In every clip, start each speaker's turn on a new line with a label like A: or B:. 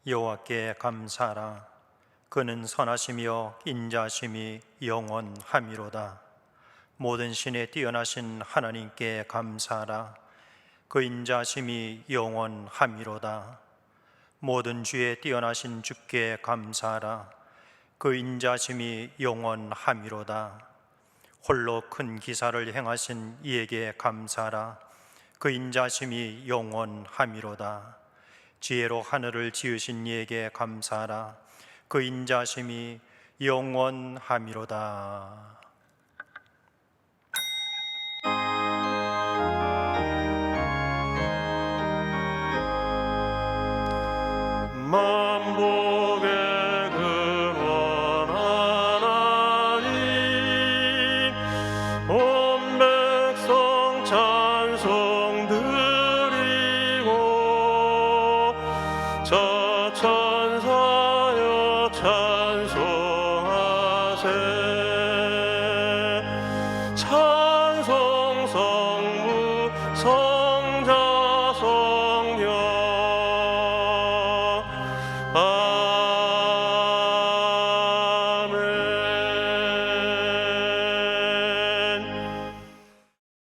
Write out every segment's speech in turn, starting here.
A: 여호와께 감사하라. 그는 선하시며 인자하심이 영원함이로다. 모든 신에 뛰어나신 하나님께 감사하라. 그 인자하심이 영원함이로다. 모든 주에 뛰어나신 주께 감사하라. 그 인자하심이 영원함이로다. 홀로 큰 기사를 행하신 이에게 감사하라. 그 인자하심이 영원함이로다. 지혜로 하늘을 지으신 이에게 감사하라. 그 인자하심이 영원함이로다.
B: 만복의 근원 하나님, 온 백성 찬송 드리고 저 천사여 찬송하세. 찬송 성부 성자 성령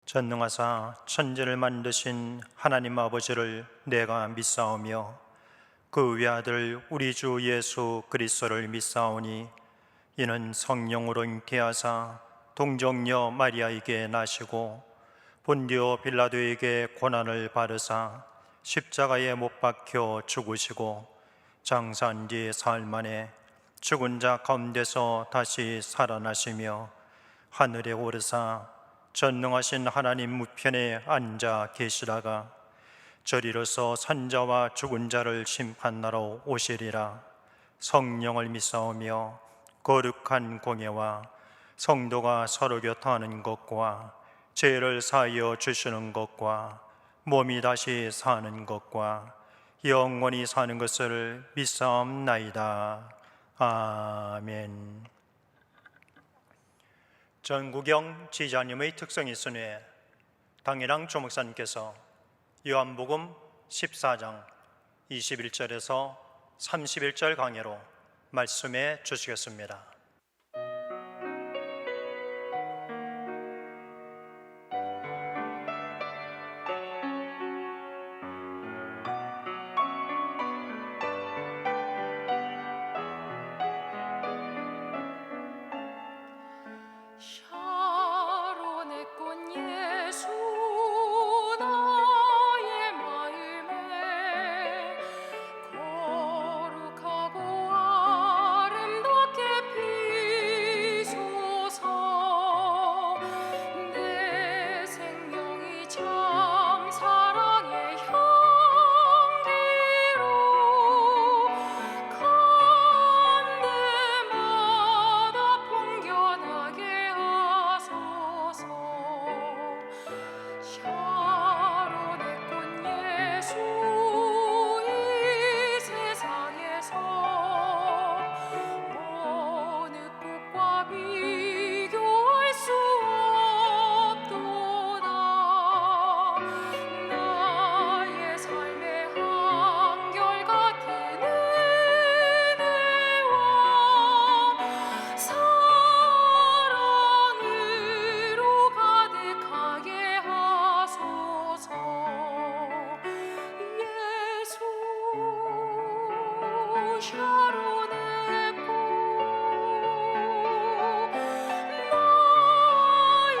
A: 전능하사 천지를 만드신 하나님 아버지를 내가 믿사오며 그 외아들 우리 주 예수 그리스도를 믿사오니 이는 성령으로 잉태하사 동정녀 마리아에게 나시고 본디오 빌라도에게 고난을 받으사 십자가에 못 박혀 죽으시고 장사한 뒤 사흘 만에 죽은 자 가운데서 다시 살아나시며 하늘에 오르사 전능하신 하나님 우편에 앉아 계시다가 저리로서 산자와 죽은 자를 심판하러 오시리라. 성령을 믿사오며 거룩한 공예와 성도가 서로 교통하는 것과 죄를 사하여 주시는 것과 몸이 다시 사는 것과 영원히 사는 것을 믿사옵나이다. 아멘. 전구경 지자님의 특성이 있으니 당일랑 조목사님께서 요한복음 14장 21절에서 31절 강해로 말씀해 주시겠습니다.
C: 샤론의 꽃 예수 나의 마음에 거룩하고 아름답게 피소서. 내 생명이 참 사랑의 향기로 간데마다 풍겨나게 하소서. 샤론의 꽃 예수 이 세상에서 어느 꽃과 비교할 수 없도다. 나의 삶의 한결같은 은혜와 사랑으로 가득하게 하소서. 예수 샤론의 꽃 나의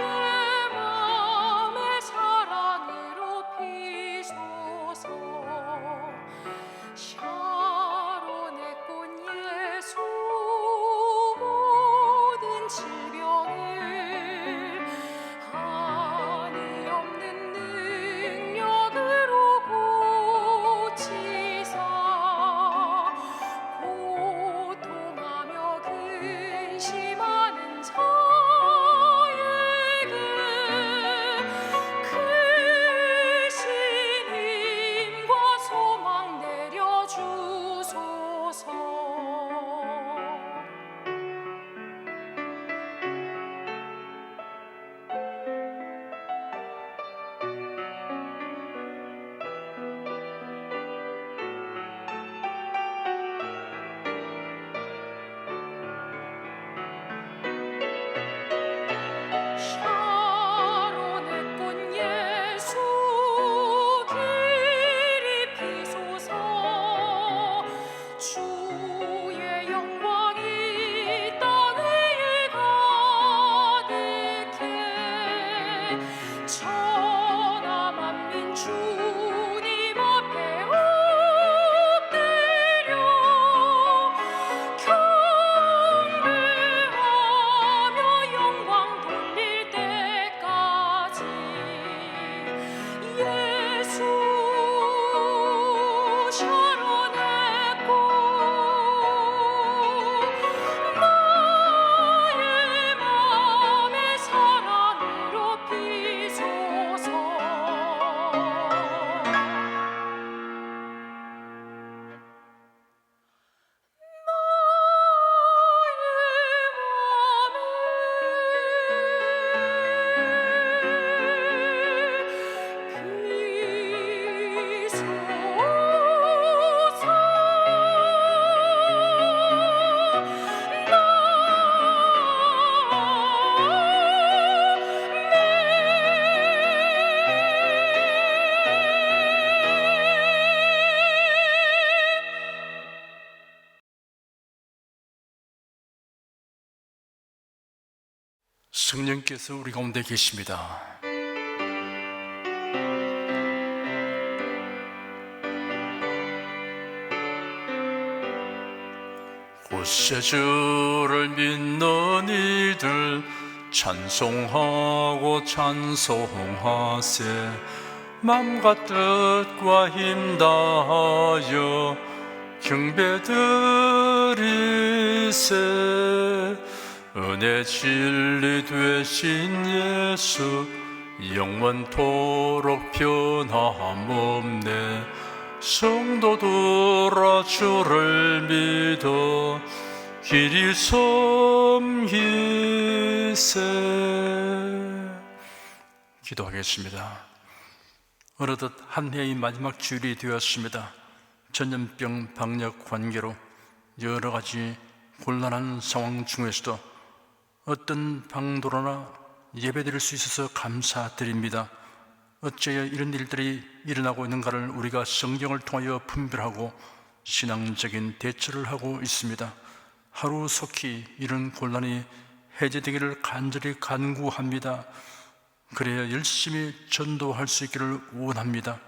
C: 마음의 사랑으로 피소서. 샤론의 꽃 예수 모든 질병을 한이 없는 능력으로 고치사 주셔로 내고 나의 맘의 사랑으로 비소서.
D: 성령께서 우리 가운데 계십니다. 곳세 주를 믿는 이들 찬송하고 찬송하세. 맘과 뜻과 힘 다하여 경배드리세. 은혜 진리 되신 예수 영원토록 변함없네. 성도들아 주를 믿어 길이 섬기세. 기도하겠습니다. 어느덧 한 해의 마지막 주일이 되었습니다. 전염병 방역 관계로 여러 가지 곤란한 상황 중에서도 어떤 방도로나 예배드릴 수 있어서 감사드립니다. 어째야 이런 일들이 일어나고 있는가를 우리가 성경을 통하여 분별하고 신앙적인 대처를 하고 있습니다. 하루속히 이런 곤란이 해제되기를 간절히 간구합니다. 그래야 열심히 전도할 수 있기를 원합니다.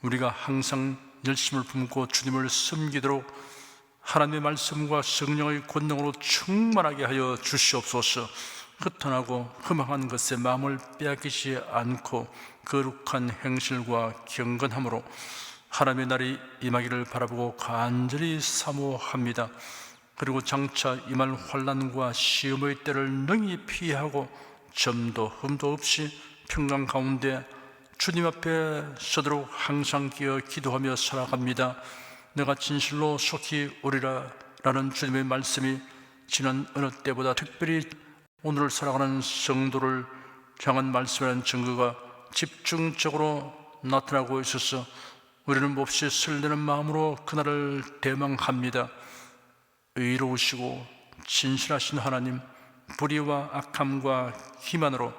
D: 우리가 항상 열심을 품고 주님을 섬기도록 하나님의 말씀과 성령의 권능으로 충만하게 하여 주시옵소서. 흩어나고 흠망한 것에 마음을 빼앗기지 않고 거룩한 행실과 경건함으로 하나님의 날이 임하기를 바라보고 간절히 사모합니다. 그리고 장차 임할 환난과 시험의 때를 능히 피하고 점도 흠도 없이 평강 가운데 주님 앞에 서도록 항상 끼어 기도하며 살아갑니다. 내가 진실로 속히 오리라 라는 주님의 말씀이 지난 어느 때보다 특별히 오늘을 살아가는 성도를 향한 말씀이라는 증거가 집중적으로 나타나고 있어서 우리는 몹시 설레는 마음으로 그날을 대망합니다. 의로우시고 진실하신 하나님, 불의와 악함과 기만으로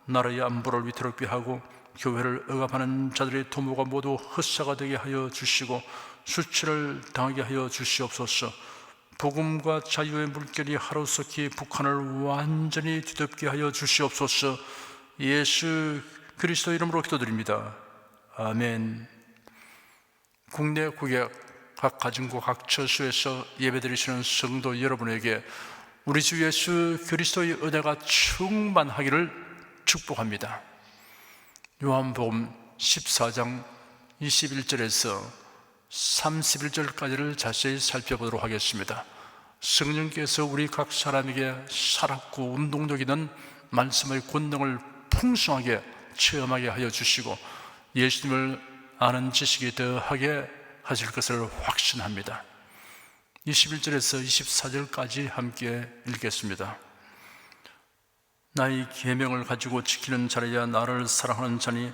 D: 나라의 안보를 위태롭게 하고 교회를 억압하는 자들의 도모가 모두 헛사가 되게 하여 주시고 수치를 당하게 하여 주시옵소서. 복음과 자유의 물결이 하루속히 북한을 완전히 뒤덮게 하여 주시옵소서. 예수 그리스도 이름으로 기도드립니다. 아멘. 국내 국외 각 가정과 각 처소에서 예배드리시는 성도 여러분에게 우리 주 예수 그리스도의 은혜가 충만하기를 축복합니다. 요한복음 14장 21절에서 31절까지를 자세히 살펴보도록 하겠습니다. 성령께서 우리 각 사람에게 살았고 운동력 있는 말씀의 권능을 풍성하게 체험하게 하여 주시고 예수님을 아는 지식이 더하게 하실 것을 확신합니다. 21절에서 24절까지 함께 읽겠습니다. 나의 계명을 가지고 지키는 자라야 나를 사랑하는 자니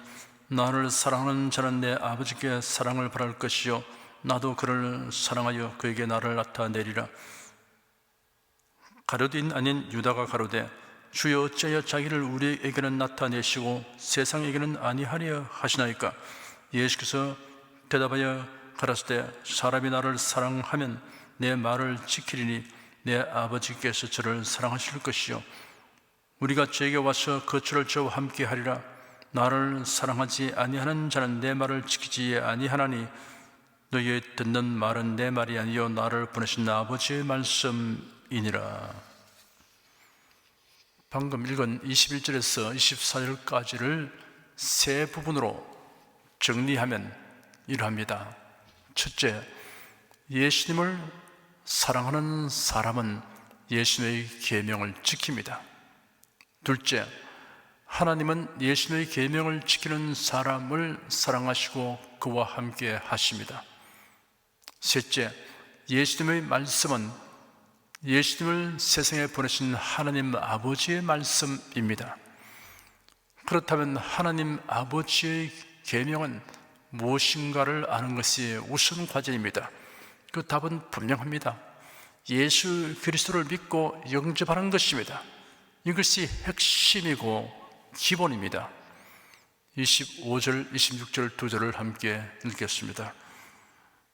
D: 나를 사랑하는 자는 내 아버지께 사랑을 바랄 것이요 나도 그를 사랑하여 그에게 나를 나타내리라. 가룟인 아닌 유다가 가로되 주여 어찌하여 자기를 우리에게는 나타내시고 세상에게는 아니하려 하시나이까. 예수께서 대답하여 가라사대 사람이 나를 사랑하면 내 말을 지키리니 내 아버지께서 저를 사랑하실 것이요 우리가 저에게 와서 거처를 저와 함께 하리라. 나를 사랑하지 아니하는 자는 내 말을 지키지 아니하나니 너희의 듣는 말은 내 말이 아니요 나를 보내신 아버지의 말씀이니라. 방금 읽은 21절에서 24절까지를 세 부분으로 정리하면 이러합니다. 첫째, 예수님을 사랑하는 사람은 예수님의 계명을 지킵니다. 둘째, 하나님은 예수님의 계명을 지키는 사람을 사랑하시고 그와 함께 하십니다. 셋째, 예수님의 말씀은 예수님을 세상에 보내신 하나님 아버지의 말씀입니다. 그렇다면 하나님 아버지의 계명은 무엇인가를 아는 것이 우선 과제입니다. 그 답은 분명합니다. 예수 그리스도를 믿고 영접하는 것입니다. 이것이 핵심이고 기본입니다. 25절, 26절 두 절을 함께 읽겠습니다.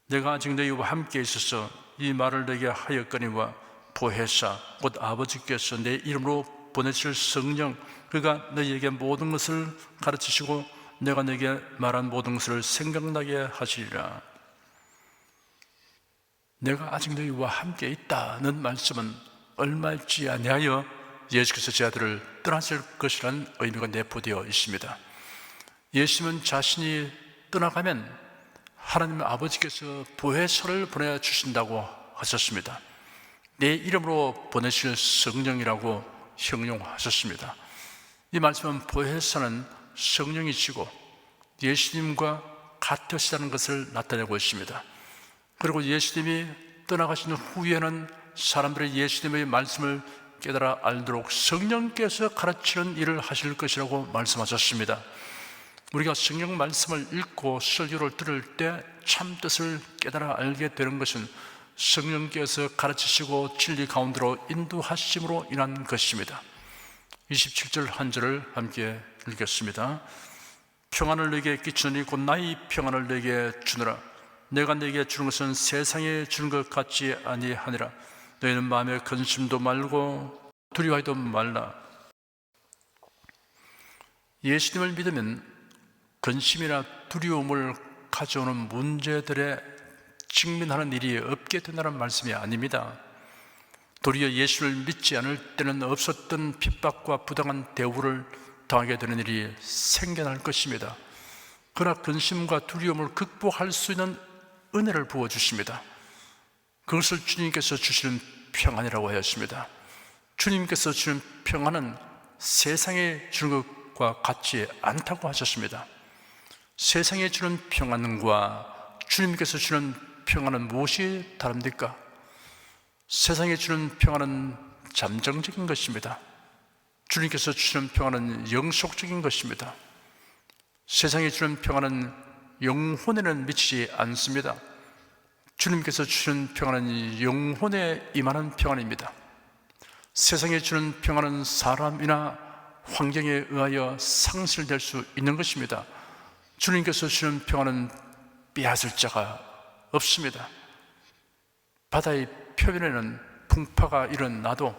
D: 내가 아직 너희와 함께 있어서 이 말을 너희에게 하였거니와 보혜사 곧 아버지께서 내 이름으로 보내실 성령 그가 너희에게 모든 것을 가르치시고 내가 너희에게 말한 모든 것을 생각나게 하시리라. 내가 아직 너희와 함께 있다는 말씀은 얼마 있지 아니하여 예수께서 제 아들을 떠나실 것이라는 의미가 내포되어 있습니다. 예수님은 자신이 떠나가면 하나님 아버지께서 보혜사를 보내주신다고 하셨습니다. 내 이름으로 보내실 성령이라고 형용하셨습니다. 이 말씀은 보혜사는 성령이시고 예수님과 같으시다는 것을 나타내고 있습니다. 그리고 예수님이 떠나가신 후에는 사람들이 예수님의 말씀을 깨달아 알도록 성령께서 가르치는 일을 하실 것이라고 말씀하셨습니다. 우리가 성령 말씀을 읽고 설교를 들을 때 참뜻을 깨달아 알게 되는 것은 성령께서 가르치시고 진리 가운데로 인도하심으로 인한 것입니다. 27절 한 절을 함께 읽겠습니다. 평안을 너에게 끼치노니 곧 나의 평안을 너에게 주노라. 내가 너에게 주는 것은 세상에 주는 것 같지 아니하니라. 너희는 마음에 근심도 말고 두려워하지도 말라. 예수님을 믿으면 근심이나 두려움을 가져오는 문제들에 직면하는 일이 없게 된다는 말씀이 아닙니다. 도리어 예수를 믿지 않을 때는 없었던 핍박과 부당한 대우를 당하게 되는 일이 생겨날 것입니다. 그러나 근심과 두려움을 극복할 수 있는 은혜를 부어주십니다. 그것을 주님께서 주시는 평안이라고 하였습니다. 주님께서 주는 평안은 세상에 주는 것과 같지 않다고 하셨습니다. 세상에 주는 평안과 주님께서 주는 평안은 무엇이 다릅니까? 세상에 주는 평안은 잠정적인 것입니다. 주님께서 주시는 평안은 영속적인 것입니다. 세상에 주는 평안은 영혼에는 미치지 않습니다. 주님께서 주시는 평안은 영혼에 임하는 평안입니다. 세상에 주는 평안은 사람이나 환경에 의하여 상실될 수 있는 것입니다. 주님께서 주시는 평안은 빼앗을 자가 없습니다. 바다의 표면에는 풍파가 일어나도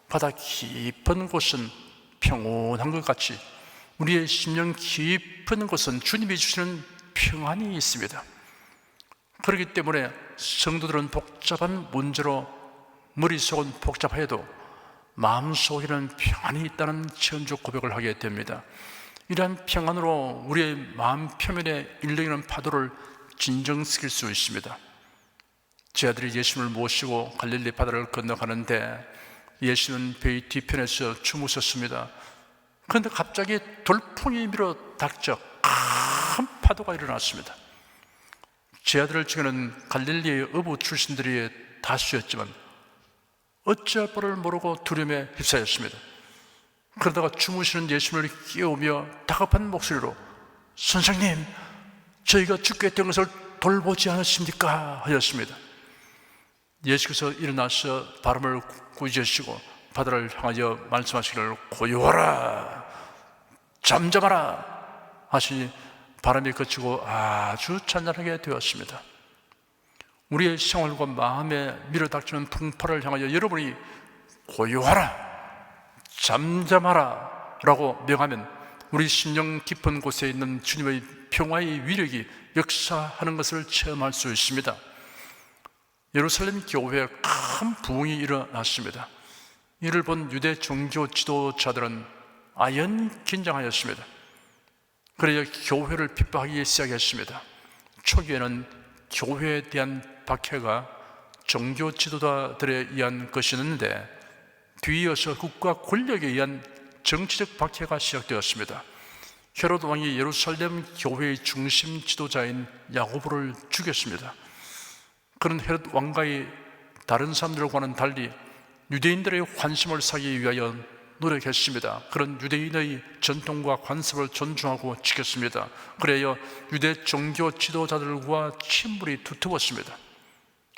D: 바다 깊은 곳은 평온한 것 같이 우리의 심령 깊은 곳은 주님이 주시는 평안이 있습니다. 그렇기 때문에 성도들은 복잡한 문제로 머릿속은 복잡해도 마음속에는 평안이 있다는 천적 고백을 하게 됩니다. 이러한 평안으로 우리의 마음 표면에 일렁이는 파도를 진정시킬 수 있습니다. 제 아들이 예수님을 모시고 갈릴리 바다를 건너가는데 예수는 배의 뒤편에서 주무셨습니다. 그런데 갑자기 돌풍이 밀어 닥쳐 큰 파도가 일어났습니다. 제 아들을 지키는 갈릴리의 어부 출신들이 다수였지만 어찌할 바를 모르고 두려움에 휩싸였습니다. 그러다가 주무시는 예수님을 깨우며 다급한 목소리로 선생님, 저희가 죽게 된 것을 돌보지 않으십니까? 하였습니다. 예수께서 일어나서 바람을 꾸짖으시고 바다를 향하여 말씀하시기를 고요하라, 잠잠하라 하시니 바람이 그치고 아주 잔잔하게 되었습니다. 우리의 생활과 마음에 밀어닥치는 풍파를 향하여 여러분이 고요하라, 잠잠하라 라고 명하면 우리 심령 깊은 곳에 있는 주님의 평화의 위력이 역사하는 것을 체험할 수 있습니다. 예루살렘 교회에 큰 부흥이 일어났습니다. 이를 본 유대 종교 지도자들은 아연 긴장하였습니다. 그래야 교회를 핍박하기 시작했습니다. 초기에는 교회에 대한 박해가 종교 지도자들에 의한 것이었는데 뒤이어서 국가 권력에 의한 정치적 박해가 시작되었습니다. 헤롯 왕이 예루살렘 교회의 중심 지도자인 야고보를 죽였습니다. 그는 헤롯 왕과의 다른 사람들과는 달리 유대인들의 환심을 사기 위하여 노력했습니다. 그런 유대인의 전통과 관습을 존중하고 지켰습니다. 그래야 유대 종교 지도자들과 친분이 두터웠습니다.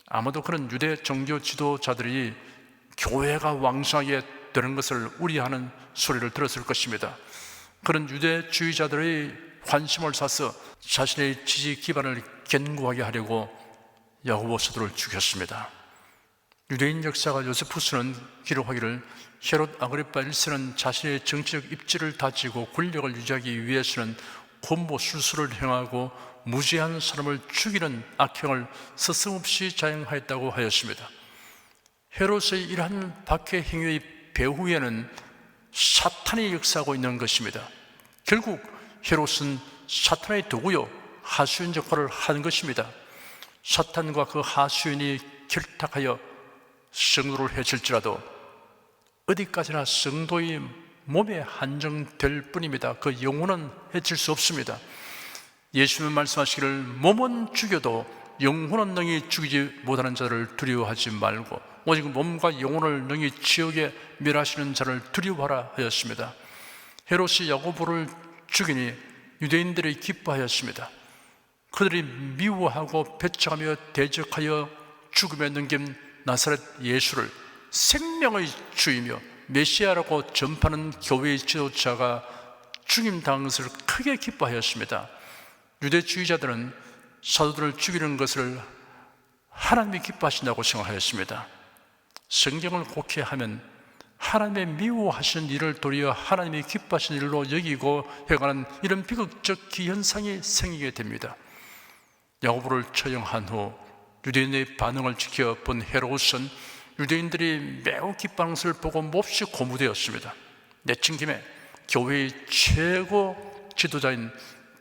D: 아마도 그런 유대 종교 지도자들이 교회가 왕성하게 되는 것을 우려하는 소리를 들었을 것입니다. 그런 유대주의자들의 관심을 사서 자신의 지지 기반을 견고하게 하려고 야고보 사도를 죽였습니다. 유대인 역사가 요세푸스는 기록하기를 헤롯 아그리파 1세는 자신의 정치적 입지를 다지고 권력을 유지하기 위해서는 권모술수를 행하고 무지한 사람을 죽이는 악행을 서슴없이 자행하였다고 하였습니다. 헤롯의 이러한 박해 행위의 배후에는 사탄이 역사하고 있는 것입니다. 결국 헤롯은 사탄의 도구요 하수인 역할을 한 것입니다. 사탄과 그 하수인이 결탁하여 성도를 해칠지라도 어디까지나 성도의 몸에 한정될 뿐입니다. 그 영혼은 해칠 수 없습니다. 예수님은 말씀하시기를 몸은 죽여도 영혼은 능히 죽이지 못하는 자를 두려워하지 말고 오직 몸과 영혼을 능히 지옥에 멸하시는 자를 두려워하라 하였습니다. 헤롯이 야고보를 죽이니 유대인들이 기뻐하였습니다. 그들이 미워하고 배척하며 대적하여 죽음에 넘긴 나사렛 예수를 생명의 주이며 메시아라고 전파하는 교회의 지도자가 죽임당한 것을 크게 기뻐하였습니다. 유대주의자들은 사도들을 죽이는 것을 하나님이 기뻐하신다고 생각하였습니다. 성경을 곡해하면 하나님의 미워하시는 일을 도리어 하나님이 기뻐하시는 일로 여기고 해가는 이런 비극적 기현상이 생기게 됩니다. 야고보를 처형한 후 유대인의 반응을 지켜본 헤롯은 유대인들이 매우 기뻐하는 것을 보고 몹시 고무되었습니다. 내친 김에 교회의 최고 지도자인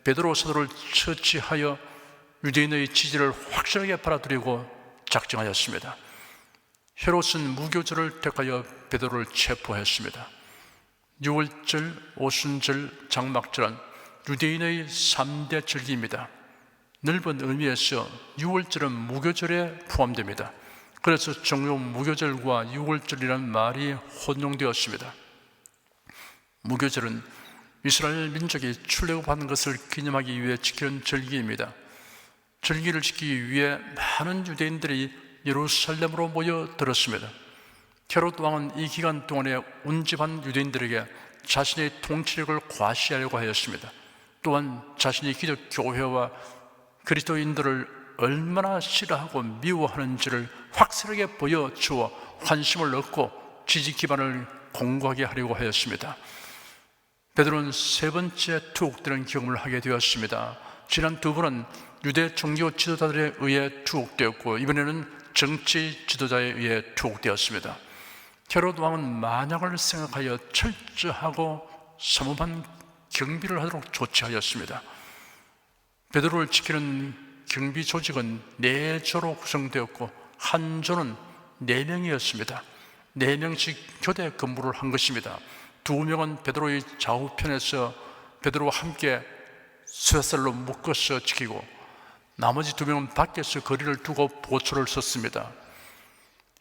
D: 베드로 사도를 처치하여 유대인의 지지를 확실하게 받아들이고 작정하였습니다. 헤롯은 무교절을 택하여 베드로를 체포했습니다. 6월절, 오순절, 장막절은 유대인의 3대 절기입니다. 넓은 의미에서 6월절은 무교절에 포함됩니다. 그래서 종교 무교절과 6월절이라는 말이 혼용되었습니다. 무교절은 이스라엘 민족이 출애굽하는 것을 기념하기 위해 지키는 절기입니다. 절기를 지키기 위해 많은 유대인들이 예루살렘으로 모여들었습니다. 헤롯 왕은 이 기간 동안에 운집한 유대인들에게 자신의 통치력을 과시하려고 하였습니다. 또한 자신이 기독 교회와 그리스도인들을 얼마나 싫어하고 미워하는지를 확실하게 보여주어 환심을 얻고 지지 기반을 공고하게 하려고 하였습니다. 베드로는 세 번째 투옥되는 경험을 하게 되었습니다. 지난 두 번은 유대 종교 지도자들에 의해 투옥되었고 이번에는 정치 지도자에 의해 투옥되었습니다. 헤롯 왕은 만약을 생각하여 철저하고 삼엄한 경비를 하도록 조치하였습니다. 베드로를 지키는 경비 조직은 4조로 구성되었고 한 조는 4명이었습니다. 4명씩 교대 근무를 한 것입니다. 2명은 베드로의 좌우편에서 베드로와 함께 쇠살로 묶어서 지키고 나머지 2명은 밖에서 거리를 두고 보초를 섰습니다.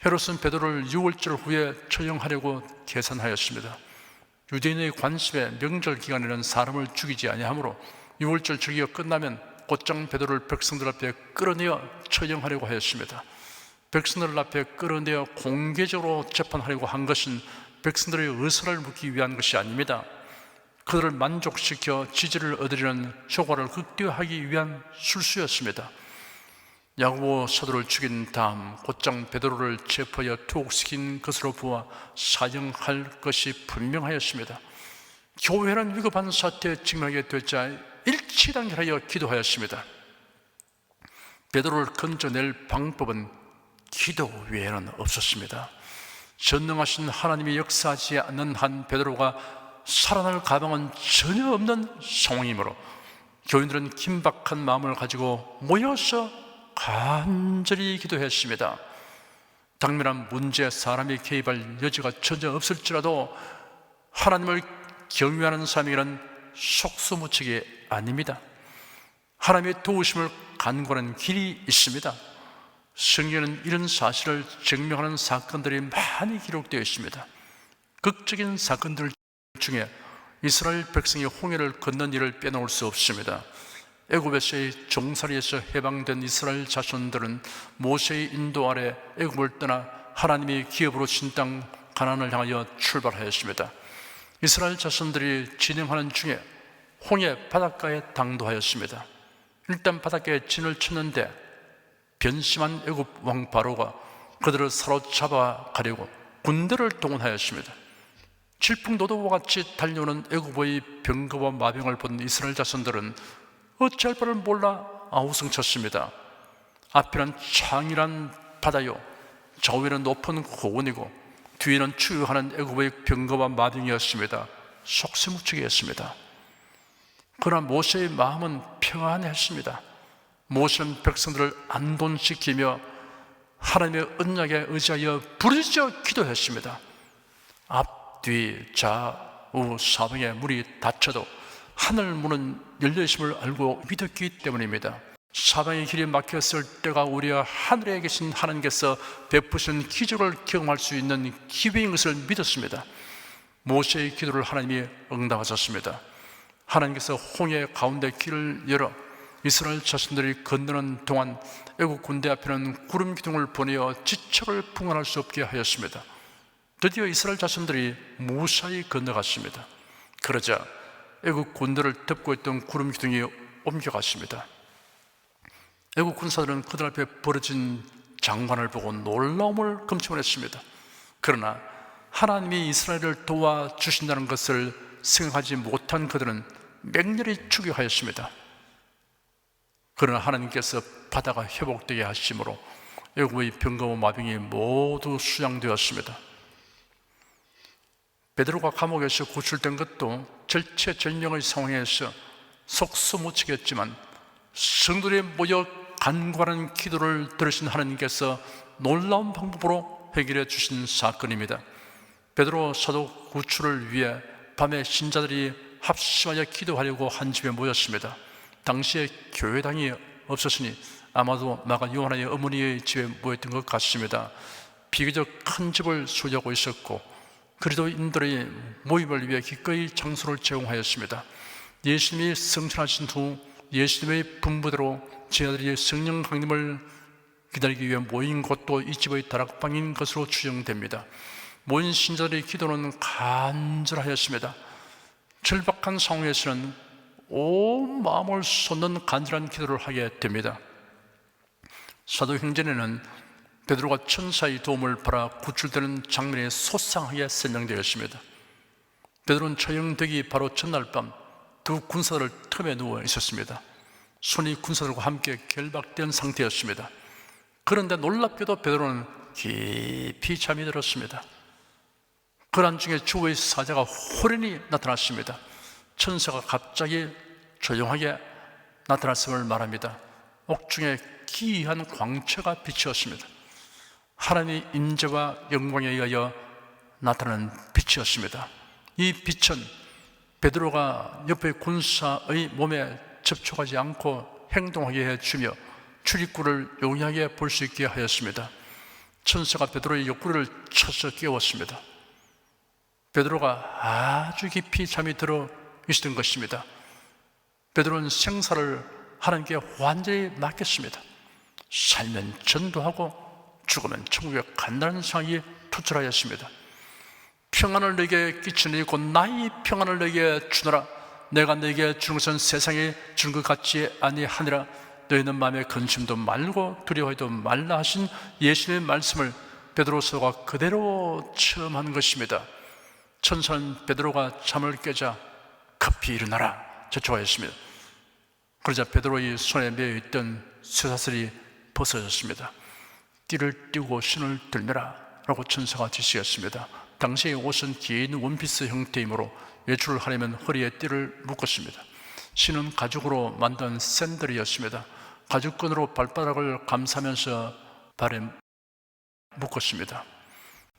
D: 헤롯은 베드로를 6월절 후에 처형하려고 계산하였습니다. 유대인의 관습에 명절 기간에는 사람을 죽이지 아니하므로 6월절 절기가 끝나면 곧장 베드로를 백성들 앞에 끌어내어 처형하려고 하였습니다. 백성들 앞에 끌어내어 공개적으로 재판하려고 한 것은 백성들의 의사를 묻기 위한 것이 아닙니다. 그들을 만족시켜 지지를 얻으려는 효과를 극대화하기 위한 술수였습니다. 야고보 사도를 죽인 다음 곧장 베드로를 체포하여 투옥시킨 것으로 보아 사형할 것이 분명하였습니다. 교회는 위급한 사태에 직면하게 되자 일치단결하여 기도하였습니다. 베드로를 건져낼 방법은 기도 외에는 없었습니다. 전능하신 하나님이 역사하지 않는 한 베드로가 살아날 가망은 전혀 없는 상황이므로 교인들은 긴박한 마음을 가지고 모여서 간절히 기도했습니다. 당면한 문제에 사람이 개입할 여지가 전혀 없을지라도 하나님을 경외하는 사람에게는 속수무책이 아닙니다. 하나님의 도우심을 간구하는 길이 있습니다. 성경에는 이런 사실을 증명하는 사건들이 많이 기록되어 있습니다. 극적인 사건들 중에 이스라엘 백성이 홍해를 건넌 일을 빼놓을 수 없습니다. 애굽에서의 종살이에서 해방된 이스라엘 자손들은 모세의 인도 아래 애굽을 떠나 하나님의 기업으로 신 땅 가나안을 향하여 출발하였습니다. 이스라엘 자손들이 진행하는 중에 홍해 바닷가에 당도하였습니다. 일단 바닷가에 진을 쳤는데 변심한 애굽 왕 바로가 그들을 사로잡아 가려고 군대를 동원하였습니다. 질풍노도와 같이 달려오는 애굽의 병거와 마병을 본 이스라엘 자손들은 어찌할 바를 몰라 아우성쳤습니다. 앞에는 창이란 바다요, 좌우에는 높은 고원이고 뒤에는 추격하는 애굽의 병거와 마병이었습니다. 속수무책이었습니다. 그러나 모세의 마음은 평안했습니다. 모세는 백성들을 안돈시키며 하나님의 언약에 의지하여 부르짖어 기도했습니다. 앞뒤 좌우 사방에 물이 닫혀도 하늘 문은 열려있음을 알고 믿었기 때문입니다. 사방의 길이 막혔을 때가 우리가 하늘에 계신 하나님께서 베푸신 기적을 경험할 수 있는 기회인 것을 믿었습니다. 모세의 기도를 하나님이 응답하셨습니다. 하나님께서 홍해 가운데 길을 열어 이스라엘 자손들이 건너는 동안 애국 군대 앞에는 구름 기둥을 보내어 지척을 풍한할 수 없게 하였습니다. 드디어 이스라엘 자손들이 무사히 건너갔습니다. 그러자 애국 군대를 덮고 있던 구름 기둥이 옮겨갔습니다. 애국 군사들은 그들 앞에 벌어진 장관을 보고 놀라움을 금침을 했습니다. 그러나 하나님이 이스라엘을 도와주신다는 것을 생각하지 못한 그들은 맹렬히 추격하였습니다. 그러나 하나님께서 바다가 회복되게 하심으로 애국의 병거와 마병이 모두 수양되었습니다. 베드로가 감옥에서 구출된 것도 절체절명의 상황에서 속수무책이었지만 성도들이 모여 간구하는 기도를 들으신 하나님께서 놀라운 방법으로 해결해 주신 사건입니다. 베드로 사도 구출을 위해 밤에 신자들이 합심하여 기도하려고 한 집에 모였습니다. 당시에 교회당이 없었으니 아마도 마가 요한의 어머니의 집에 모였던 것 같습니다. 비교적 큰 집을 소유하고 있었고 그리스도인들의 모임을 위해 기꺼이 장소를 제공하였습니다. 예수님이 승천하신 후 예수님의 분부대로 제자들이 성령 강림을 기다리기 위해 모인 곳도 이 집의 다락방인 것으로 추정됩니다. 모인 신자들의 기도는 간절하였습니다. 절박한 상황에서는 온 마음을 쏟는 간절한 기도를 하게 됩니다. 사도행전에는 베드로가 천사의 도움을 받아 구출되는 장면이 소상하게 설명되어 있습니다. 베드로는 처형되기 바로 전날 밤 두 군사들 틈에 누워 있었습니다. 손이 군사들과 함께 결박된 상태였습니다. 그런데 놀랍게도 베드로는 깊이 잠이 들었습니다. 그런 중에 주의 사자가 호련히 나타났습니다. 천사가 갑자기 조용하게 나타났음을 말합니다. 옥중에 기이한 광채가 비치었습니다. 하나님의 임재와 영광에 의하여 나타나는 빛이었습니다. 이 빛은 베드로가 옆의 군사의 몸에 접촉하지 않고 행동하게 해주며 출입구를 용이하게 볼 수 있게 하였습니다. 천사가 베드로의 옆구리를 쳐서 깨웠습니다. 베드로가 아주 깊이 잠이 들어 있었던 것입니다. 베드로는 생사를 하나님께 완전히 맡겼습니다. 살면 전도하고 죽으면 천국에 간다는 생각이 투철하였습니다. 평안을 내게 끼치니 곧 나의 평안을 내게 주노라. 내가 내게 주는 것은 세상에 주는 것 같지 아니하니라. 너희는 마음에 근심도 말고 두려워해도 말라 하신 예수님의 말씀을 베드로서가 그대로 체험한 것입니다. 천사는 베드로가 잠을 깨자 급히 일어나라 저촉하였습니다. 그러자 베드로의 손에 매어있던 쇠사슬이 벗어졌습니다. 띠를 띠고 신을 들매라 라고 천사가 지시했습니다. 당시의 옷은 긴 원피스 형태이므로 외출을 하려면 허리에 띠를 묶었습니다. 신은 가죽으로 만든 샌들이었습니다. 가죽끈으로 발바닥을 감싸면서 발에 묶었습니다.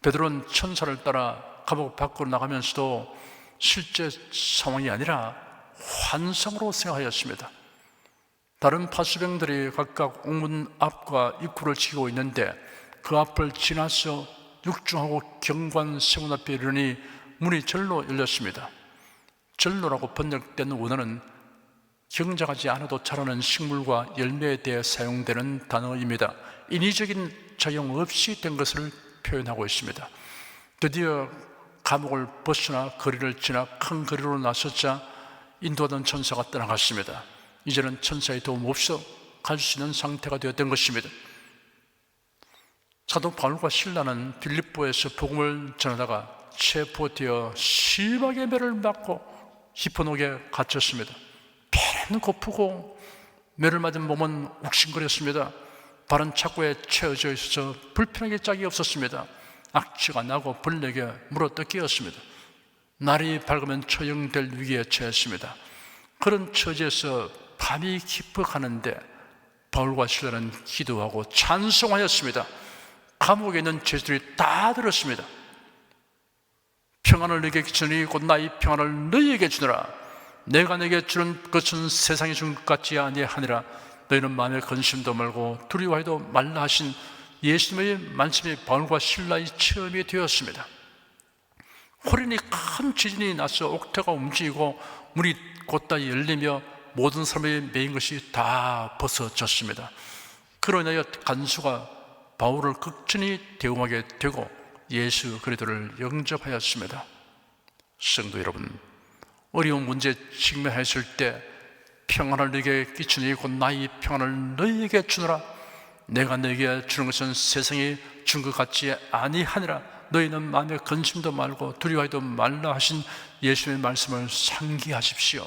D: 베드로는 천사를 따라 감옥 밖으로 나가면서도 실제 상황이 아니라 환상으로 생각하였습니다. 다른 파수병들이 각각 옥문 앞과 입구를 지키고 있는데 그 앞을 지나서 육중하고 경관 세문 앞에 이르니 문이 절로 열렸습니다. 절로라고 번역된 원어는 경작하지 않아도 자라는 식물과 열매에 대해 사용되는 단어입니다. 인위적인 작용 없이 된 것을 표현하고 있습니다. 드디어 감옥을 벗어나 거리를 지나 큰 거리로 나섰자 인도하던 천사가 떠나갔습니다. 이제는 천사의 도움 없이 갈 수 있는 상태가 되었던 것입니다. 사도 바울과 실라는 빌립보에서 복음을 전하다가 체포되어 심하게 매를 맞고 히포녹에 갇혔습니다. 배는 고프고 매를 맞은 몸은 욱신거렸습니다. 발은 착고에 채워져 있어서 불편하게 짝이 없었습니다. 악취가 나고 벌레에게 물어뜯기였습니다. 날이 밝으면 처형될 위기에 처했습니다. 그런 처지에서 밤이 깊어가는데 바울과 실라는 기도하고 찬송하였습니다. 감옥에 있는 죄수들이 다 들었습니다. 평안을 너에게 주니 곧 나의 평안을 너희에게 주노라. 내가 내게 주는 것은 세상이 준 것 같지 아니하니라. 너희는 마음에 근심도 말고 두려워해도 말라 하신 예수님의 말씀이 바울과 실라의 체험이 되었습니다. 호련히 큰 지진이 나서 옥토가 움직이고 문이 곧다 열리며 모든 사람이 매인 것이 다 벗어졌습니다. 그로 인하여 간수가 바울을 극진히 대응하게 되고 예수 그리스도를 영접하였습니다. 성도 여러분, 어려운 문제에 직면했을 때 평안을 너에게 끼치니 곧 나의 평안을 너희에게 주노라. 내가 너에게 주는 것은 세상이 준 것 같지 아니하니라. 너희는 마음에 근심도 말고 두려워해도 말라 하신 예수님의 말씀을 상기하십시오.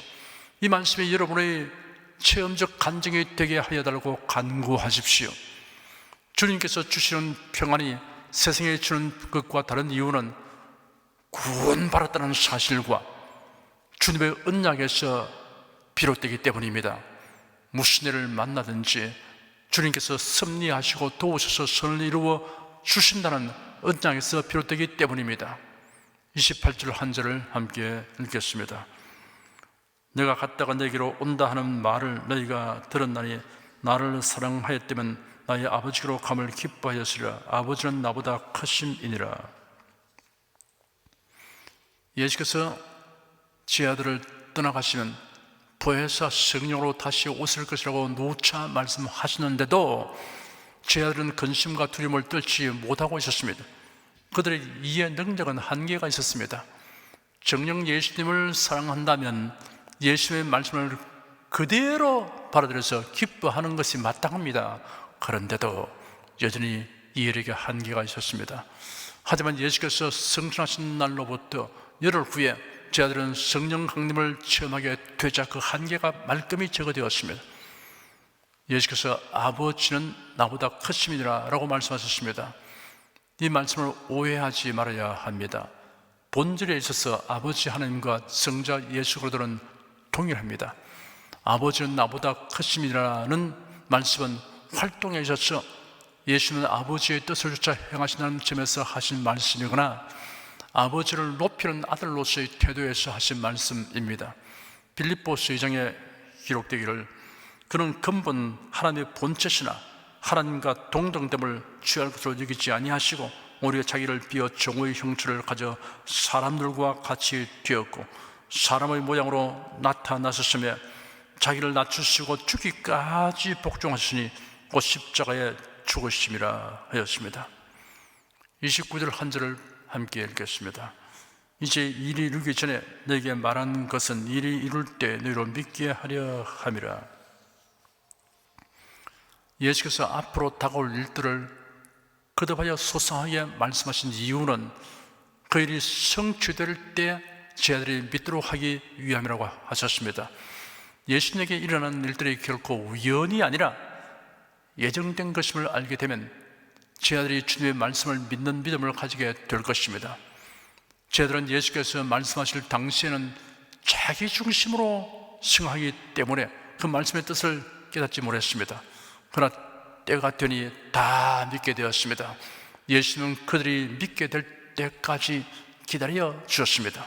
D: 이 말씀이 여러분의 체험적 간증이 되게 하여 달라고 간구하십시오. 주님께서 주시는 평안이 세상에 주는 것과 다른 이유는 구원받았다는 사실과 주님의 언약에서 비롯되기 때문입니다. 무슨 일을 만나든지 주님께서 섭리하시고 도우셔서 선을 이루어 주신다는 언약에서 비롯되기 때문입니다. 28절 한 절을 함께 읽겠습니다. 내가 갔다가 내게로 온다 하는 말을 너희가 들었나니 나를 사랑하였다면 나의 아버지로 감을 기뻐하였으리라. 아버지는 나보다 크심이니라. 예수께서 제 아들을 떠나가시면 보혜사 성령으로 다시 오실 것이라고 누차 말씀하시는데도 제 아들은 근심과 두려움을 떨치 못하고 있었습니다. 그들의 이해 능력은 한계가 있었습니다. 정녕 예수님을 사랑한다면 예수님의 말씀을 그대로 받아들여서 기뻐하는 것이 마땅합니다. 그런데도 여전히 이해력에 한계가 있었습니다. 하지만 예수께서 승천하신 날로부터 열흘 후에 제 아들은 성령 강림을 체험하게 되자 그 한계가 말끔히 제거되었습니다. 예수께서 아버지는 나보다 크심이니라 라고 말씀하셨습니다. 이 말씀을 오해하지 말아야 합니다. 본질에 있어서 아버지 하나님과 성자 예수 그리스도는 동일합니다. 아버지는 나보다 크심이라는 말씀은 활동에 있어서 예수는 아버지의 뜻을 쫓아 행하신다는 점에서 하신 말씀이거나 아버지를 높이는 아들로서의 태도에서 하신 말씀입니다. 빌립보서 2장에 기록되기를 그는 근본 하나님의 본체시나 하나님과 동등됨을 취할 것으로 여기지 아니하시고 오히려 자기를 비어 종의 형체를 가져 사람들과 같이 되었고 사람의 모양으로 나타나셨으며 자기를 낮추시고 죽기까지 복종하시니 곧 십자가에 죽으심이라 하였습니다. 29절 한 절을 함께 읽겠습니다. 이제 일이 이루기 전에 너에게 말한 것은 일이 이룰 때 너희로 믿게 하려 함이라. 예수께서 앞으로 다가올 일들을 거듭하여 소상하게 말씀하신 이유는 그 일이 성취될 때 제 아들이 믿도록 하기 위함이라고 하셨습니다. 예수님에게 일어나는 일들이 결코 우연이 아니라 예정된 것임을 알게 되면 제 아들이 주님의 말씀을 믿는 믿음을 가지게 될 것입니다. 제 아들은 예수께서 말씀하실 당시에는 자기 중심으로 생각하기 때문에 그 말씀의 뜻을 깨닫지 못했습니다. 그러나 때가 되니 다 믿게 되었습니다. 예수님은 그들이 믿게 될 때까지 기다려 주셨습니다.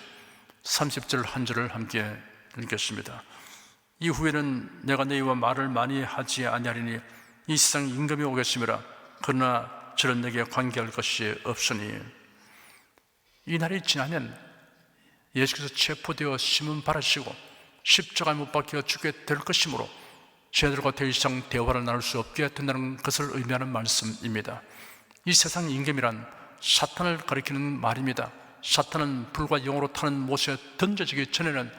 D: 30절 한 절을 함께 읽겠습니다. 이후에는 내가 너희와 말을 많이 하지 아니하리니 이 세상 임금이 오겠음이라. 그러나 저는 내게 관계할 것이 없으니. 이 날이 지나면 예수께서 체포되어 심은 받으시고 십자가에 못 박혀 죽게 될 것이므로 저희들과 더 이상 대화를 나눌 수 없게 된다는 것을 의미하는 말씀입니다. 이 세상 임금이란 사탄을 가리키는 말입니다. 사탄은 불과 영으로 타는 못에 던져지기 전에는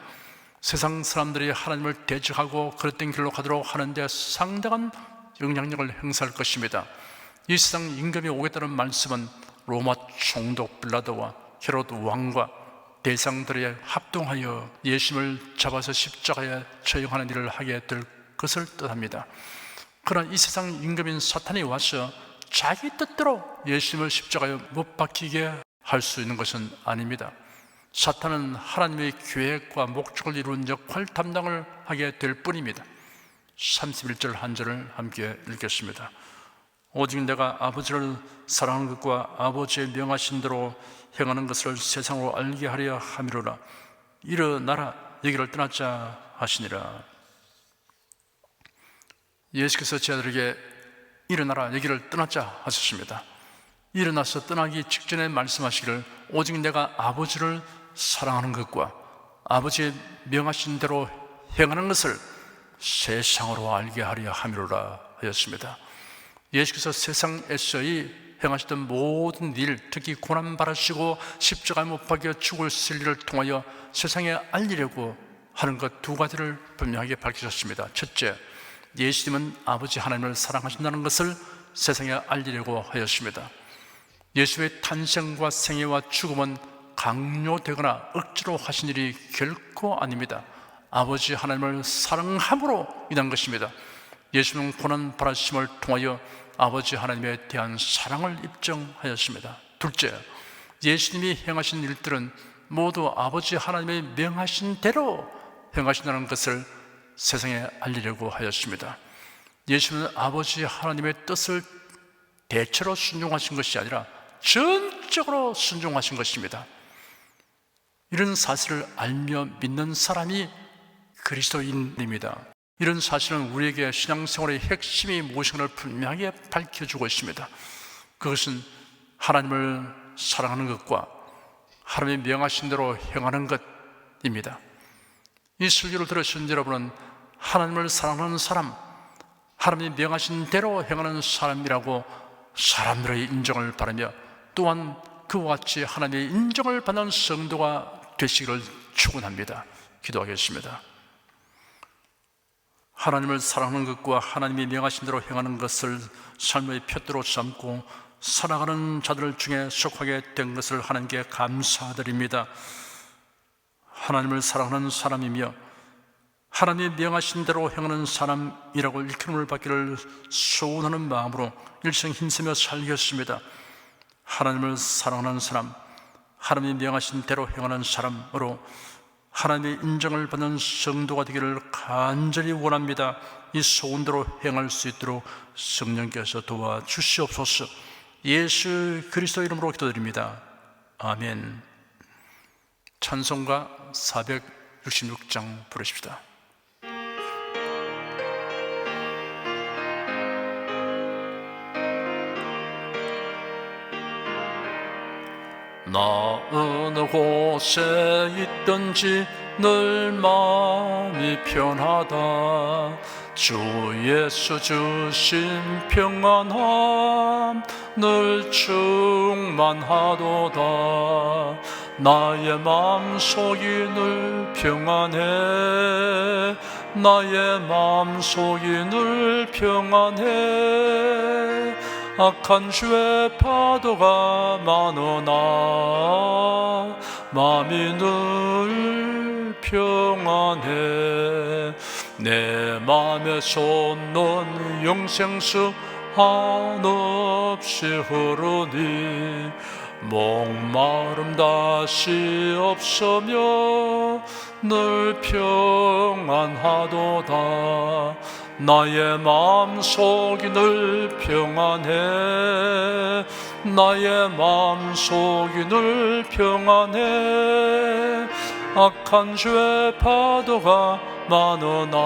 D: 세상 사람들이 하나님을 대적하고 그릇된 길로 가도록 하는데 상당한 영향력을 행사할 것입니다. 이 세상 임금이 오겠다는 말씀은 로마 총독 빌라도와 헤로드 왕과 대상들이 합동하여 예수님을 잡아서 십자가에 처형하는 일을 하게 될 것을 뜻합니다. 그러나 이 세상 임금인 사탄이 와서 자기 뜻대로 예수님을 십자가에 못 박히게 할 수 있는 것은 아닙니다. 사탄은 하나님의 계획과 목적을 이루는 역할 담당을 하게 될 뿐입니다. 31절 한 절을 함께 읽겠습니다. 오직 내가 아버지를 사랑하는 것과 아버지의 명하신 대로 행하는 것을 세상으로 알게 하려 함이로라. 일어나라 여기를 떠나자 하시니라. 예수께서 제 아들에게 일어나라 여기를 떠나자 하셨습니다. 일어나서 떠나기 직전에 말씀하시기를 오직 내가 아버지를 사랑하는 것과 아버지의 명하신 대로 행하는 것을 세상으로 알게 하려 함이로라 하였습니다. 예수께서 세상에서의 행하시던 모든 일, 특히 고난받으시고 십자가에 못 박혀 죽으실 일을 통하여 세상에 알리려고 하는 것 두 가지를 분명하게 밝히셨습니다. 첫째, 예수님은 아버지 하나님을 사랑하신다는 것을 세상에 알리려고 하였습니다. 예수의 탄생과 생애와 죽음은 강요되거나 억지로 하신 일이 결코 아닙니다. 아버지 하나님을 사랑함으로 인한 것입니다. 예수는 고난 받으심을 통하여 아버지 하나님에 대한 사랑을 입증하였습니다. 둘째, 예수님이 행하신 일들은 모두 아버지 하나님의 명하신 대로 행하신다는 것을 세상에 알리려고 하였습니다. 예수는 아버지 하나님의 뜻을 대체로 순종하신 것이 아니라 전적으로 순종하신 것입니다. 이런 사실을 알며 믿는 사람이 그리스도인입니다. 이런 사실은 우리에게 신앙생활의 핵심이 무엇인가를 분명하게 밝혀주고 있습니다. 그것은 하나님을 사랑하는 것과 하나님의 명하신 대로 행하는 것입니다. 이 설교를 들으신 여러분은 하나님을 사랑하는 사람, 하나님의 명하신 대로 행하는 사람이라고 사람들의 인정을 바라며 또한 그와 같이 하나님의 인정을 받는 성도가 되시기를 축원합니다. 기도하겠습니다. 하나님을 사랑하는 것과 하나님이 명하신 대로 행하는 것을 삶의 표대로 삼고 살아가는 자들 중에 속하게 된 것을 하나님께 감사드립니다. 하나님을 사랑하는 사람이며 하나님이 명하신 대로 행하는 사람이라고 일컬음을 받기를 소원하는 마음으로 일생 힘쓰며 살겠습니다. 하나님을 사랑하는 사람, 하나님이 명하신 대로 행하는 사람으로 하나님의 인정을 받는 성도가 되기를 간절히 원합니다. 이 소원대로 행할 수 있도록 성령께서 도와주시옵소서. 예수 그리스도 이름으로 기도드립니다. 아멘. 찬송가 466장 부르십시다. 나 어느 곳에 있든지 늘 마음이 편하다. 주 예수 주신 평안함 늘 충만하도다. 나의 마음속이 늘 평안해. 나의 마음속이 늘 평안해. 악한 죄의 파도가 많으나 마음이 늘 평안해. 내 맘에 솟는 영생수 한없이 흐르니 목마름 다시 없으며 늘 평안하도다. 나의 마음속이 늘 평안해. 나의 마음속이 늘 평안해. 악한 죄 파도가 많으나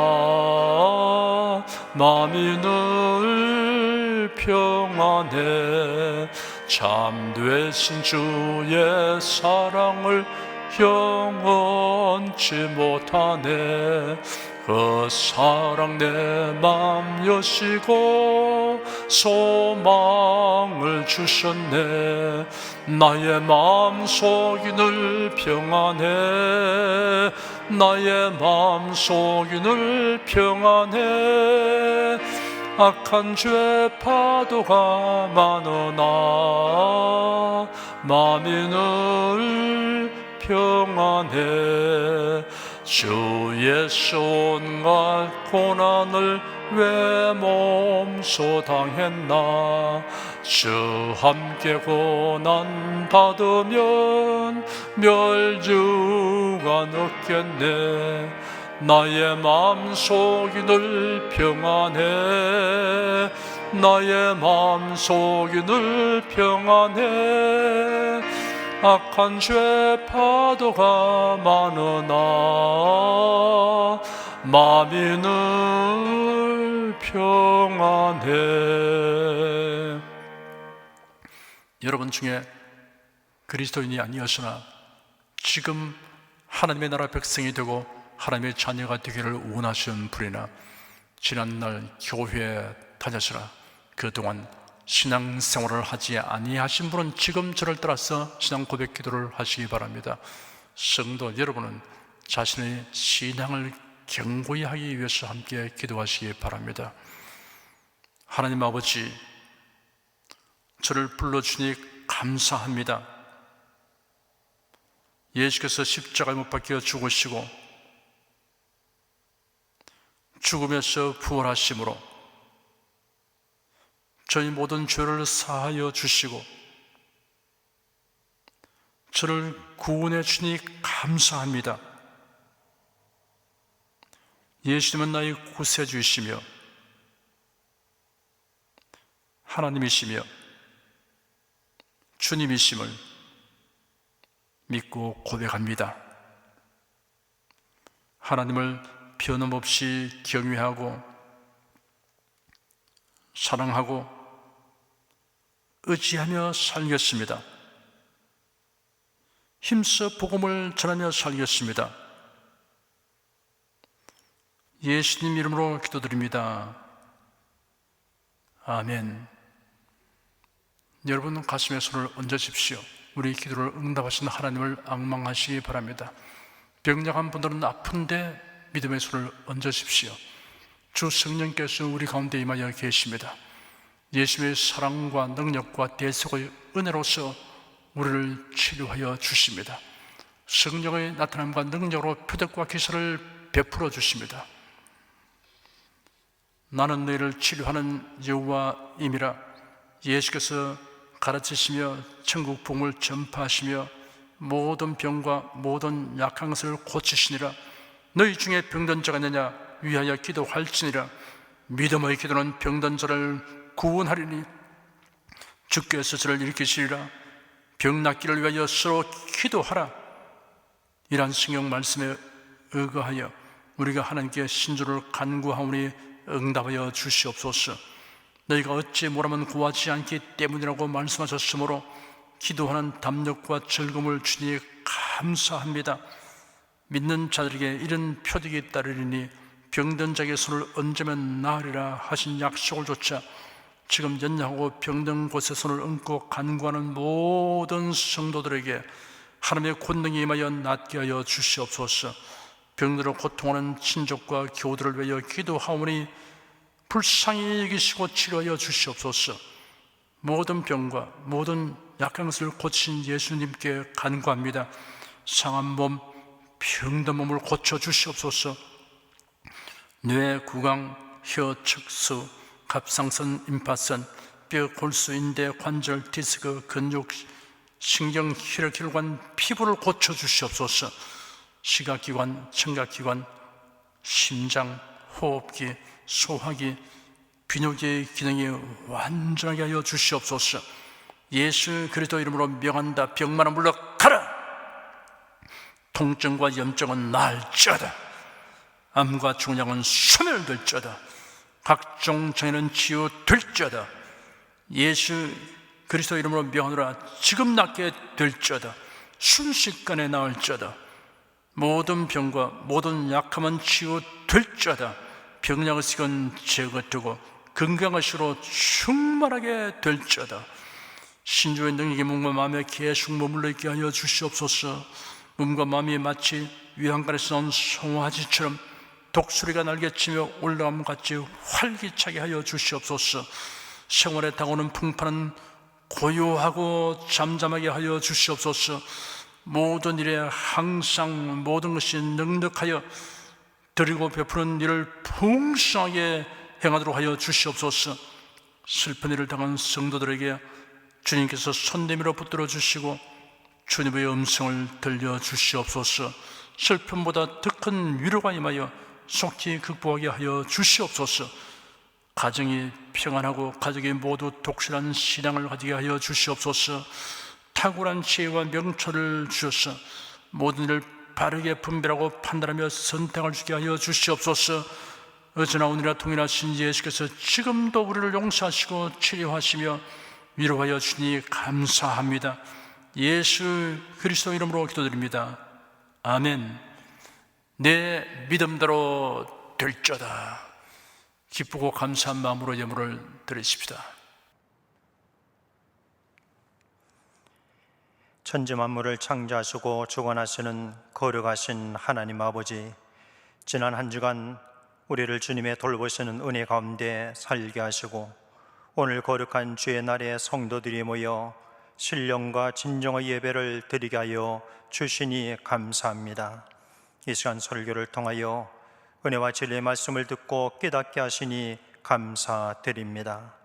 D: 마음이 늘 평안해. 참되신 주의 사랑을 영원치 못하네. 그 사랑 내 맘 여시고 소망을 주셨네. 나의 마음속이 늘 평안해. 나의 마음속이 늘 평안해. 악한 죄 파도가 많으나 마음이 늘 평안해. 주 예수 온갖 고난을 왜 몸소 당했나. 주 함께 고난 받으면 멸류관 없겠네. 나의 마음속이 늘 평안해. 나의 마음속이 늘 평안해. 악한 죄 파도가 많으나 마음이 늘 평안해. 여러분 중에 그리스도인이 아니었으나 지금 하나님의 나라 백성이 되고 하나님의 자녀가 되기를 원하시는 분이나 지난날 교회에 다녔으나 그동안 신앙생활을 하지 아니하신 분은 지금 저를 따라서 신앙 고백 기도를 하시기 바랍니다. 성도 여러분은 자신의 신앙을 견고히 하기 위해서 함께 기도하시기 바랍니다. 하나님 아버지, 저를 불러주니 감사합니다. 예수께서 십자가에 못 박혀 죽으시고 죽음에서 부활하심으로 저희 모든 죄를 사하여 주시고 저를 구원해 주니 감사합니다. 예수님은 나의 구세주이시며 하나님이시며 주님이심을 믿고 고백합니다. 하나님을 변함없이 경외하고 사랑하고 의지하며 살겠습니다. 힘써 복음을 전하며 살겠습니다. 예수님 이름으로 기도드립니다. 아멘. 여러분 가슴에 손을 얹으십시오. 우리 기도를 응답하신 하나님을 앙망하시기 바랍니다. 병약한 분들은 아픈데 믿음의 손을 얹으십시오. 주 성령께서 우리 가운데 임하여 계십니다. 예수의 사랑과 능력과 대속의 은혜로서 우리를 치료하여 주십니다. 성령의 나타남과 능력으로 표적과 기사를 베풀어 주십니다. 나는 너희를 치료하는 여호와임이라. 예수께서 가르치시며 천국 복음을 전파하시며 모든 병과 모든 약한 것을 고치시니라. 너희 중에 병든 자가 있느냐 위하여 기도할지니라. 믿음의 기도는 병든 자를 구원하리니 주께서 저를 일으키시리라. 병 낫기를 위하여 서로 기도하라. 이러한 성경 말씀에 의거하여 우리가 하나님께 신주를 간구하오니 응답하여 주시옵소서. 너희가 어찌 뭐라면 구하지 않기 때문이라고 말씀하셨으므로 기도하는 담력과 즐거움을 주니 감사합니다. 믿는 자들에게 이런 표적이 따르리니 병든 자에게 손을 얹으면 나으리라 하신 약속을 조차 지금 연약하고 병든 곳에 손을 얹고 간구하는 모든 성도들에게 하나님의 권능이 임하여 낫게 하여 주시옵소서. 병들어 고통하는 친족과 교우들을 위하여 기도하오니 불쌍히 여기시고 치료하여 주시옵소서. 모든 병과 모든 약한 것을 고친 예수님께 간구합니다. 상한 몸, 병든 몸을 고쳐 주시옵소서. 뇌, 구강, 혀, 척수, 갑상선, 임파선, 뼈, 골수, 인대, 관절, 디스크, 근육, 신경, 혈관, 피부를 고쳐 주시옵소서. 시각기관, 청각기관, 심장, 호흡기, 소화기, 비뇨기의 기능이 완전하게 하여 주시옵소서. 예수 그리스도 이름으로 명한다. 병만아 물러가라. 통증과 염증은 나을지어다. 암과 중량은 소멸될지어다. 각종 장애는 치유될지어다. 예수 그리스도 이름으로 명하노라. 지금 낫게 될지어다. 순식간에 나을지어다. 모든 병과 모든 약함은 치유될지어다. 병약의식은 제거되고 건강의식으로 충만하게 될지어다. 신주의 능력이 몸과 마음에 계속 머물러 있게 하여 주시옵소서. 몸과 마음이 마치 위안간에서 나온 송아지처럼 독수리가 날개치며 올라감 같이 활기차게 하여 주시옵소서. 생활에 다가오는 풍파는 고요하고 잠잠하게 하여 주시옵소서. 모든 일에 항상 모든 것이 넉넉하여 드리고 베푸는 일을 풍성하게 행하도록 하여 주시옵소서. 슬픈 일을 당한 성도들에게 주님께서 손 내밀어 붙들어 주시고 주님의 음성을 들려 주시옵소서. 슬픔보다 더 큰 위로가 임하여 속히 극복하게 하여 주시옵소서. 가정이 평안하고 가족이 모두 독실한 신앙을 가지게 하여 주시옵소서. 탁월한 지혜와 명철을 주셔서 모든 일을 바르게 분별하고 판단하며 선택을 주게 하여 주시옵소서. 어제나 오늘이나 동일하신 예수께서 지금도 우리를 용서하시고 치료하시며 위로하여 주니 감사합니다. 예수 그리스도 이름으로 기도드립니다. 아멘. 내 믿음대로 될지어다. 기쁘고 감사한 마음으로 예물을 드리십시다.
A: 천지 만물을 창조하시고 주관하시는 거룩하신 하나님 아버지, 지난 한 주간 우리를 주님의 돌보시는 은혜 가운데 살게 하시고 오늘 거룩한 주의 날에 성도들이 모여 신령과 진정의 예배를 드리게 하여 주시니 감사합니다. 이 시간 설교를 통하여 은혜와 진리의 말씀을 듣고 깨닫게 하시니 감사드립니다.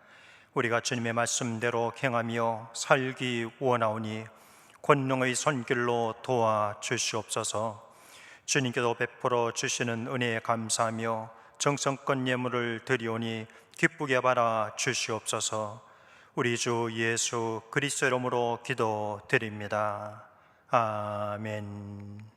A: 우리가 주님의 말씀대로 행하며 살기 원하오니 권능의 손길로 도와주시옵소서. 주님께서 베풀어 주시는 은혜에 감사하며 정성껏 예물을 드리오니 기쁘게 받아 주시옵소서. 우리 주 예수 그리스도 이름으로 기도드립니다. 아멘.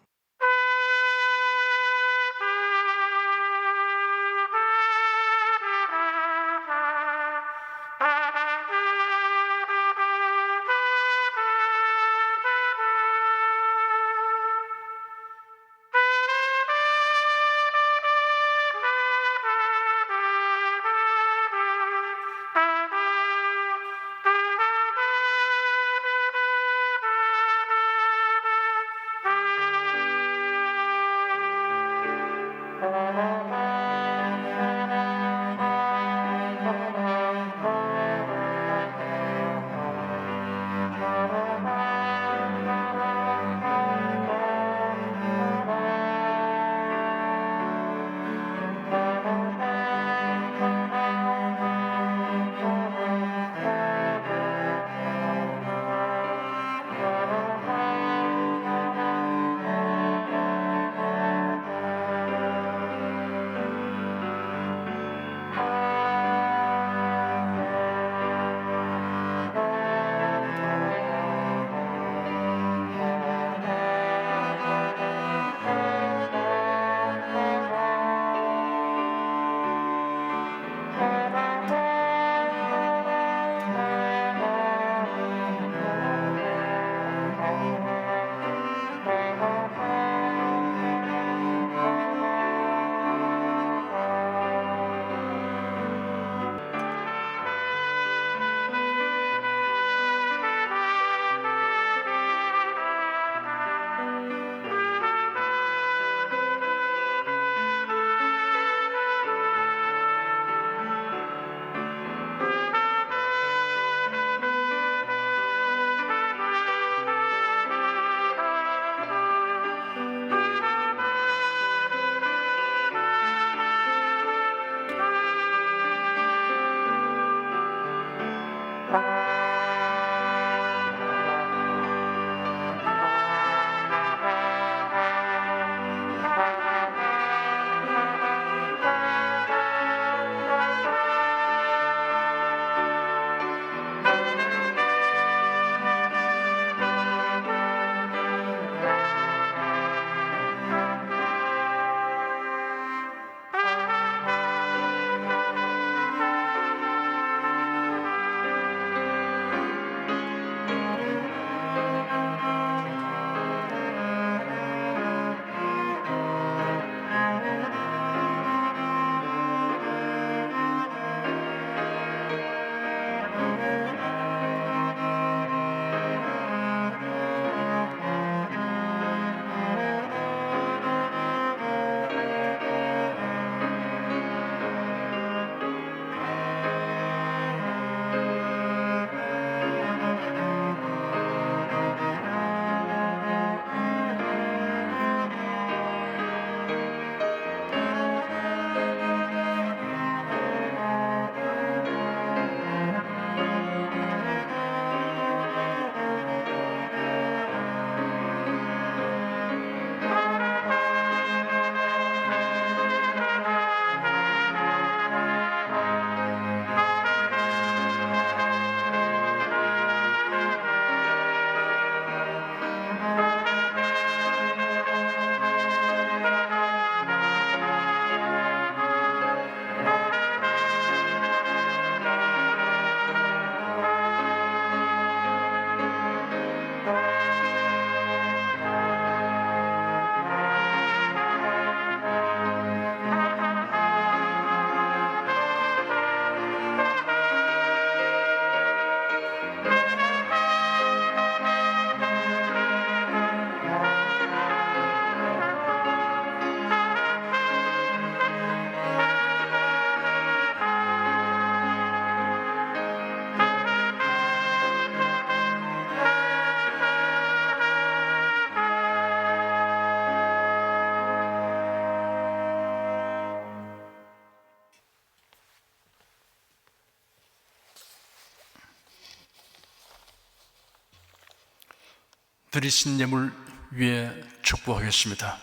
D: 드리신 예물 위에 축복하겠습니다.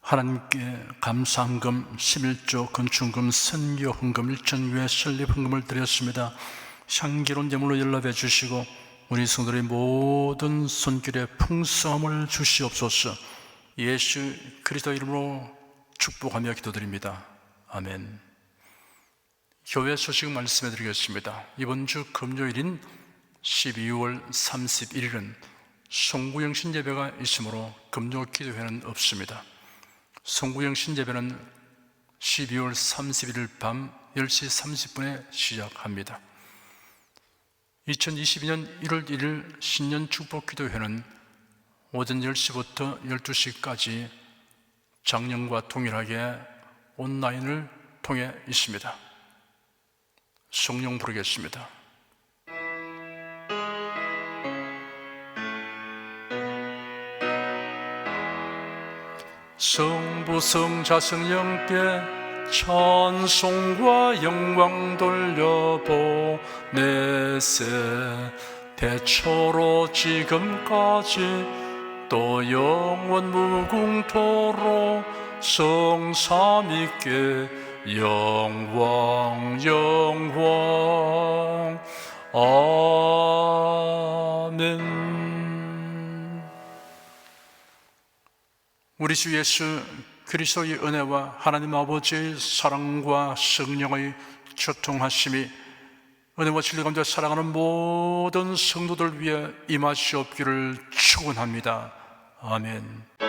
D: 하나님께 감사헌금, 11조, 건축헌금, 선교헌금, 일천교회 설립헌금을 드렸습니다. 향기로운 예물로 연락해 주시고 우리 성도들의 모든 손길에 풍성함을 주시옵소서. 예수 그리스도 이름으로 축복하며 기도드립니다. 아멘. 교회 소식 말씀해 드리겠습니다. 이번 주 금요일인 12월 31일은 송구영신 예배가 있으므로 금요 기도회는 없습니다. 송구영신 예배는 12월 31일 밤 10시 30분에 시작합니다. 2022년 1월 1일 신년 축복 기도회는 오전 10시부터 12시까지 작년과 동일하게 온라인을 통해 있습니다. 성령 부르겠습니다. 성부 성자 성령께 찬송과 영광 돌려보내세. 대초로 지금까지 또 영원 무궁토록 성삼위께 영광 영광. 아멘. 우리 주 예수 그리스도의 은혜와 하나님 아버지의 사랑과 성령의 교통하심이 은혜와 진리 가운데 살아가는 모든 성도들 위해 임하시옵기를 축원합니다. 아멘.